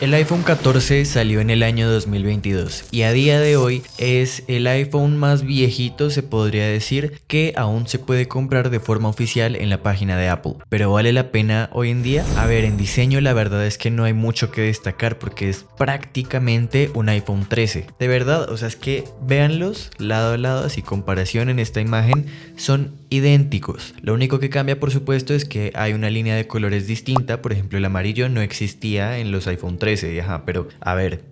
El iPhone 14 salió en el año 2022 y a día de hoy es el iPhone más viejito, se podría decir, que aún se puede comprar de forma oficial en la página de Apple. Pero ¿vale la pena hoy en día? A ver, en diseño la verdad es que no hay mucho que destacar porque es prácticamente un iPhone 13. De verdad, o sea, es que véanlos lado a lado, así comparación en esta imagen, son idénticos. Lo único que cambia, por supuesto, es que hay una línea de colores distinta. Por ejemplo, el amarillo no existía en los iPhone 13, ajá, pero a ver,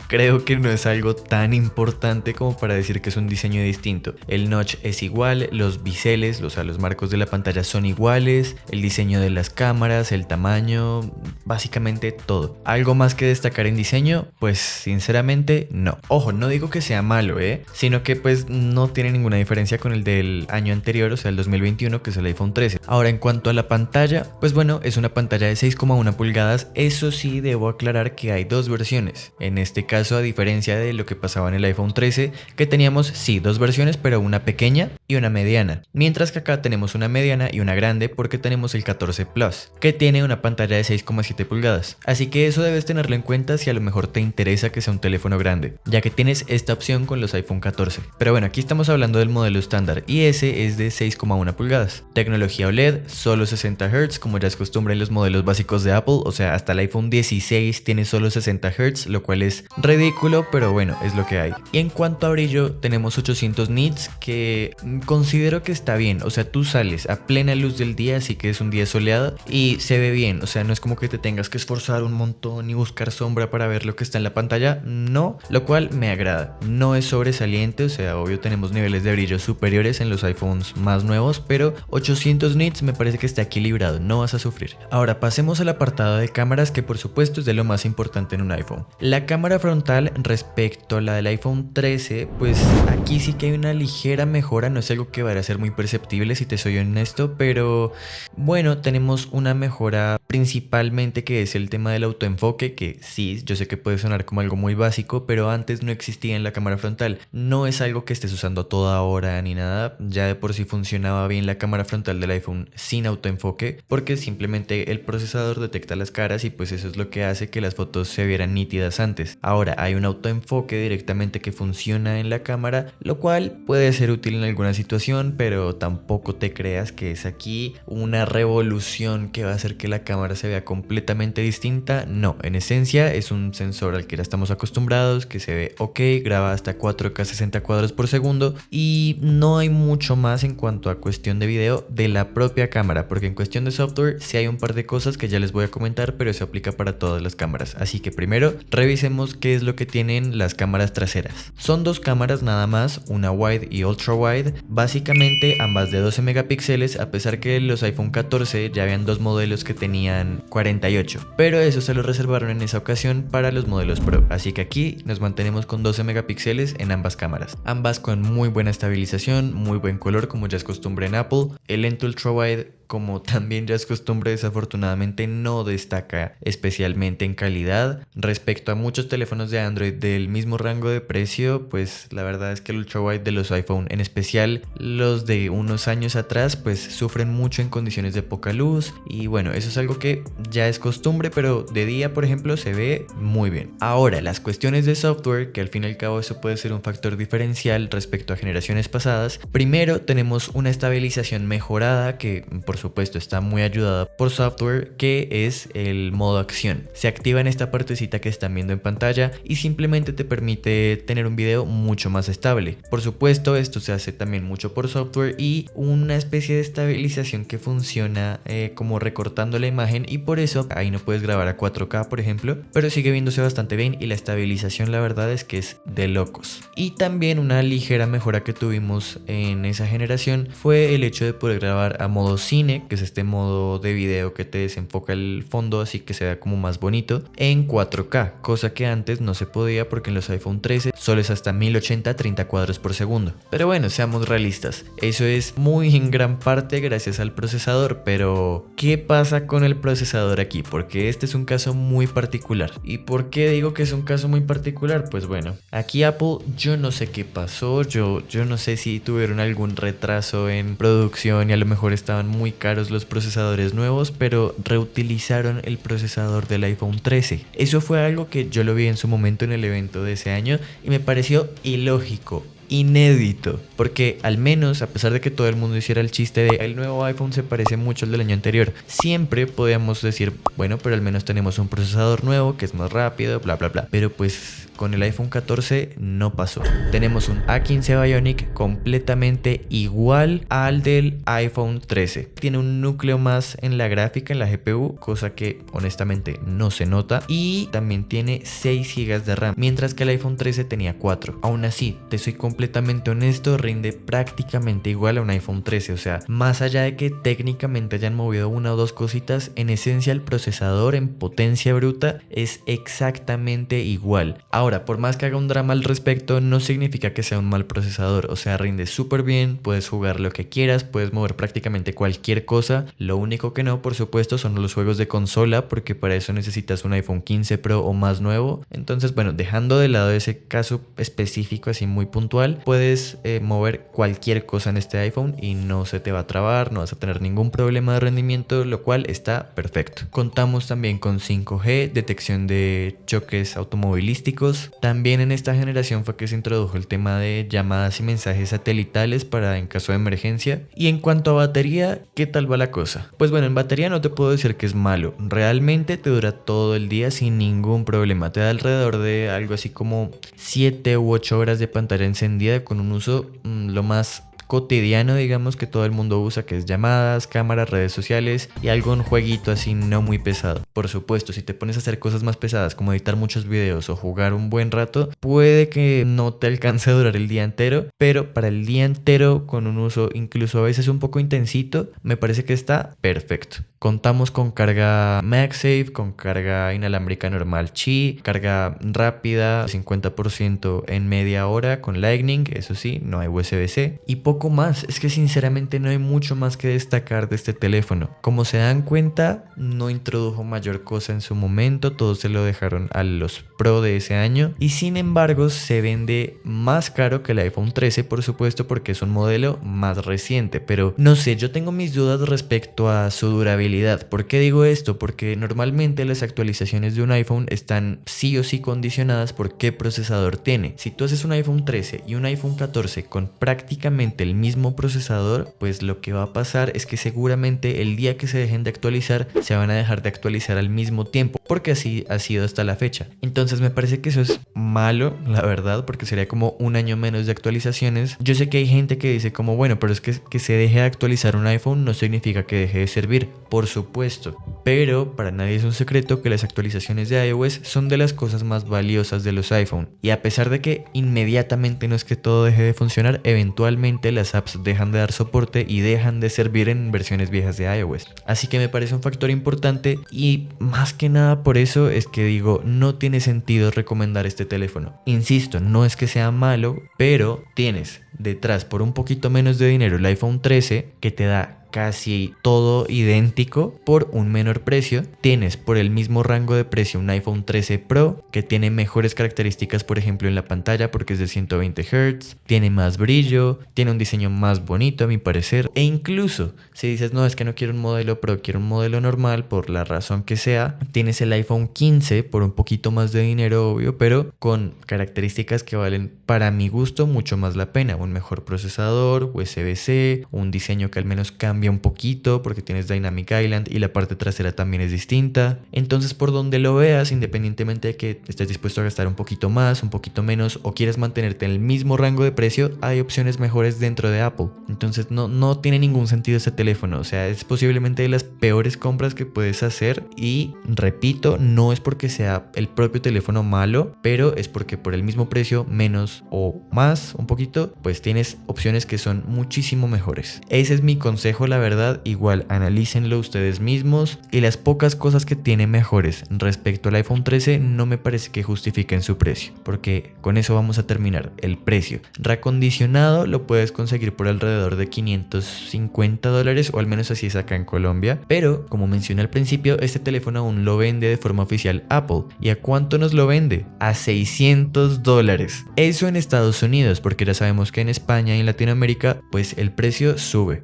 creo que no es algo tan importante como para decir que es un diseño distinto. El notch es igual, los biseles, o sea, los marcos de la pantalla son iguales, el diseño de las cámaras, el tamaño, básicamente todo. ¿Algo más que destacar en diseño? Pues sinceramente no. Ojo, no digo que sea malo, sino que pues no tiene ninguna diferencia con el del año anterior, o sea, el 2021, que es el iPhone 13. Ahora, en cuanto a la pantalla, pues bueno, es una pantalla de 6,1 pulgadas. Eso sí, debo aclarar que hay dos versiones. En este caso, a diferencia de lo que pasaba en el iPhone 13, que teníamos sí dos versiones, pero una pequeña y una mediana. Mientras que acá tenemos una mediana y una grande porque tenemos el 14 Plus, que tiene una pantalla de 6,7 pulgadas. Así que eso debes tenerlo en cuenta si a lo mejor te interesa que sea un teléfono grande, ya que tienes esta opción con los iPhone 14. Pero bueno, aquí estamos hablando del modelo estándar y ese es de 6,1 pulgadas. Tecnología OLED, solo 60 Hz, como ya es costumbre en los modelos básicos de Apple, o sea, hasta el iPhone 16 tiene solo 60 Hz, lo cual es ridículo, pero bueno, es lo que hay. Y en cuanto a brillo, tenemos 800 nits, que considero que está bien. O sea, tú sales a plena luz del día, así que es un día soleado, y se ve bien. O sea, no es como que te tengas que esforzar un montón y buscar sombra para ver lo que está en la pantalla, no, lo cual me agrada. No es sobresaliente, o sea, obvio tenemos niveles de brillo superiores en los iPhones más nuevos, pero 800 nits me parece que está equilibrado, no vas a sufrir. Ahora pasemos al apartado de cámaras, que por supuesto es de lo más importante en un iPhone. La cámara frontal respecto a la del iPhone 13, pues aquí sí que hay una ligera mejora, no es algo que vaya a ser muy perceptible si te soy honesto, pero bueno, tenemos una mejora principalmente que es el tema del autoenfoque, que sí, yo sé que puede sonar como algo muy básico, pero antes no existía en la cámara frontal. No es algo que estés usando a toda hora ni nada, ya de por sí funcionaba bien la cámara frontal del iPhone sin autoenfoque, porque simplemente el procesador detecta las caras y pues eso es lo que hace que las fotos se vieran nítidas antes. Ahora hay un autoenfoque directamente que funciona en la cámara, lo cual puede ser útil en alguna situación, pero tampoco te creas que es aquí una revolución que va a hacer que la cámara se vea completamente distinta. No, en esencia es un sensor al que ya estamos acostumbrados, que se ve ok, graba hasta 4K 60 cuadros por segundo y no hay mucho más en cuanto a cuestión de video de la propia cámara, porque en cuestión de software sí hay un par de cosas que ya les voy a comentar, pero eso aplica para todas las cámaras. Así que primero revisemos qué es lo que tienen las cámaras traseras. Son dos cámaras nada más, una wide y ultra wide, básicamente ambas de 12 megapíxeles, a pesar que los iPhone 14 ya habían dos modelos que tenían 48, pero eso se lo reservaron en esa ocasión para los modelos Pro, así que aquí nos mantenemos con 12 megapíxeles en ambas cámaras, ambas con muy buena estabilización, muy buen color como ya es costumbre en Apple. El lente ultra wide, como también ya es costumbre, desafortunadamente no destaca especialmente en calidad. Respecto a muchos teléfonos de Android del mismo rango de precio, pues la verdad es que el ultrawide de los iPhone, en especial los de unos años atrás, pues sufren mucho en condiciones de poca luz y bueno, eso es algo que ya es costumbre, pero de día, por ejemplo, se ve muy bien. Ahora, las cuestiones de software, que al fin y al cabo eso puede ser un factor diferencial respecto a generaciones pasadas. Primero, tenemos una estabilización mejorada que por supuesto está muy ayudada por software, que es el modo acción. Se activa en esta partecita que están viendo en pantalla y simplemente te permite tener un video mucho más estable. Por supuesto, esto se hace también mucho por software y una especie de estabilización que funciona como recortando la imagen, y por eso ahí no puedes grabar a 4K, por ejemplo, pero sigue viéndose bastante bien y la estabilización la verdad es que es de locos. Y también una ligera mejora que tuvimos en esa generación fue el hecho de poder grabar a modo cine, que es este modo de video que te desenfoca el fondo así que se vea como más bonito, en 4K, cosa que antes no se podía porque en los iPhone 13 solo es hasta 1080 30 cuadros por segundo. Pero bueno, seamos realistas, eso es muy en gran parte gracias al procesador, pero ¿qué pasa con el procesador aquí? Porque este es un caso muy particular. ¿Y por qué digo que es un caso muy particular? Pues bueno, aquí Apple, yo no sé qué pasó, yo no sé si tuvieron algún retraso en producción y a lo mejor estaban muy caros los procesadores nuevos, pero reutilizaron el procesador del iPhone 13. Eso fue algo que yo lo vi en su momento en el evento de ese año y me pareció ilógico, inédito, porque al menos, a pesar de que todo el mundo hiciera el chiste de el nuevo iPhone se parece mucho al del año anterior, siempre podíamos decir, bueno, pero al menos tenemos un procesador nuevo que es más rápido, bla bla bla. Pero pues con el iPhone 14 no pasó. Tenemos un A15 Bionic completamente igual al del iPhone 13. Tiene un núcleo más en la gráfica, en la GPU, cosa que honestamente no se nota, y también tiene 6 GB de RAM, mientras que el iPhone 13 tenía 4. Aún así, te soy completamente honesto, rinde prácticamente igual a un iPhone 13, o sea, más allá de que técnicamente hayan movido una o dos cositas, en esencia el procesador en potencia bruta es exactamente igual. Ahora, por más que haga un drama al respecto, no significa que sea un mal procesador, o sea, rinde súper bien, puedes jugar lo que quieras, puedes mover prácticamente cualquier cosa. Lo único que no, por supuesto, son los juegos de consola, porque para eso necesitas un iPhone 15 Pro o más nuevo. Entonces, bueno, dejando de lado ese caso específico así muy puntual, puedes mover cualquier cosa en este iPhone y no se te va a trabar, no vas a tener ningún problema de rendimiento, lo cual está perfecto. Contamos también con 5G, detección de choques automovilísticos. También en esta generación fue que se introdujo el tema de llamadas y mensajes satelitales para en caso de emergencia. Y en cuanto a batería, ¿qué tal va la cosa? Pues bueno, en batería no te puedo decir que es malo, realmente te dura todo el día sin ningún problema, te da alrededor de algo así como 7 u 8 horas de pantalla encendida con un uso lo más cotidiano, digamos, que todo el mundo usa, que es llamadas, cámaras, redes sociales y algún jueguito así no muy pesado. Por supuesto, si te pones a hacer cosas más pesadas como editar muchos videos o jugar un buen rato, puede que no te alcance a durar el día entero, pero para el día entero con un uso incluso a veces un poco intensito, me parece que está perfecto. Contamos con carga MagSafe, con carga inalámbrica normal Qi, carga rápida 50% en media hora con Lightning, eso sí, no hay USB-C y poco más. Es que sinceramente no hay mucho más que destacar de este teléfono. Como se dan cuenta, no introdujo mayor cosa en su momento, todo se lo dejaron a los Pro de ese año y sin embargo se vende más caro que el iPhone 13, por supuesto, porque es un modelo más reciente, pero no sé, yo tengo mis dudas respecto a su durabilidad. ¿Por qué digo esto? Porque normalmente las actualizaciones de un iPhone están sí o sí condicionadas por qué procesador tiene. Si tú haces un iPhone 13 y un iPhone 14 con prácticamente el mismo procesador, pues lo que va a pasar es que seguramente el día que se dejen de actualizar, se van a dejar de actualizar al mismo tiempo, porque así ha sido hasta la fecha. Entonces me parece que eso es malo, la verdad, porque sería como un año menos de actualizaciones. Yo sé que hay gente que dice como, bueno, pero es que se deje de actualizar un iPhone no significa que deje de servir. Por supuesto, pero para nadie es un secreto que las actualizaciones de iOS son de las cosas más valiosas de los iPhone, y a pesar de que inmediatamente no es que todo deje de funcionar, eventualmente las apps dejan de dar soporte y dejan de servir en versiones viejas de iOS. Así que me parece un factor importante y más que nada por eso es que digo, no tiene sentido recomendar este teléfono. Insisto, no es que sea malo, pero tienes detrás por un poquito menos de dinero el iPhone 13 que te da casi todo idéntico por un menor precio. Tienes por el mismo rango de precio un iPhone 13 Pro que tiene mejores características, por ejemplo en la pantalla, porque es de 120 Hz, tiene más brillo, tiene un diseño más bonito a mi parecer, e incluso si dices no, es que no quiero un modelo Pro, quiero un modelo normal por la razón que sea, tienes el iPhone 15 por un poquito más de dinero, obvio, pero con características que valen para mi gusto mucho más la pena. Un mejor procesador, USB-C, un diseño que al menos cambia un poquito porque tienes Dynamic Island y la parte trasera también es distinta. Entonces, por donde lo veas, independientemente de que estés dispuesto a gastar un poquito más, un poquito menos o quieras mantenerte en el mismo rango de precio, hay opciones mejores dentro de Apple. Entonces no tiene ningún sentido este teléfono, o sea, es posiblemente de las peores compras que puedes hacer y repito, no es porque sea el propio teléfono malo, pero es porque por el mismo precio, menos o más un poquito, pues tienes opciones que son muchísimo mejores. Ese es mi consejo, la verdad. Igual analícenlo ustedes mismos, y las pocas cosas que tiene mejores respecto al iPhone 13 no me parece que justifiquen su precio, porque con eso vamos a terminar. El precio reacondicionado lo puedes conseguir por alrededor de $550, o al menos así es acá en Colombia, pero como mencioné al principio, este teléfono aún lo vende de forma oficial Apple. ¿Y a cuánto nos lo vende? A $600. Eso en Estados Unidos, porque ya sabemos que en España y en Latinoamérica pues el precio sube.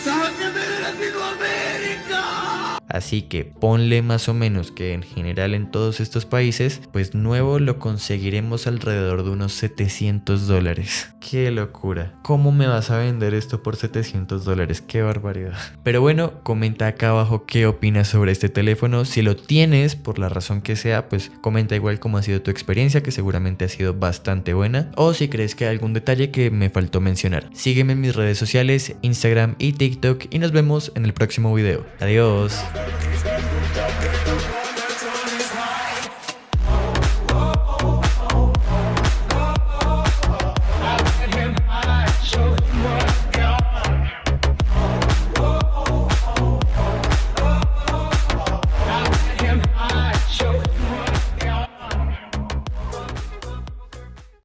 ¡Sáquenme de Latinoamérica! así que ponle más o menos que en general en todos estos países, pues nuevo lo conseguiremos alrededor de unos $700. ¡Qué locura! ¿Cómo me vas a vender esto por $700? ¡Qué barbaridad! Pero bueno, comenta acá abajo qué opinas sobre este teléfono. Si lo tienes, por la razón que sea, pues comenta igual cómo ha sido tu experiencia, que seguramente ha sido bastante buena, o si crees que hay algún detalle que me faltó mencionar. Sígueme en mis redes sociales, Instagram y TikTok, y nos vemos en el próximo video. Adiós.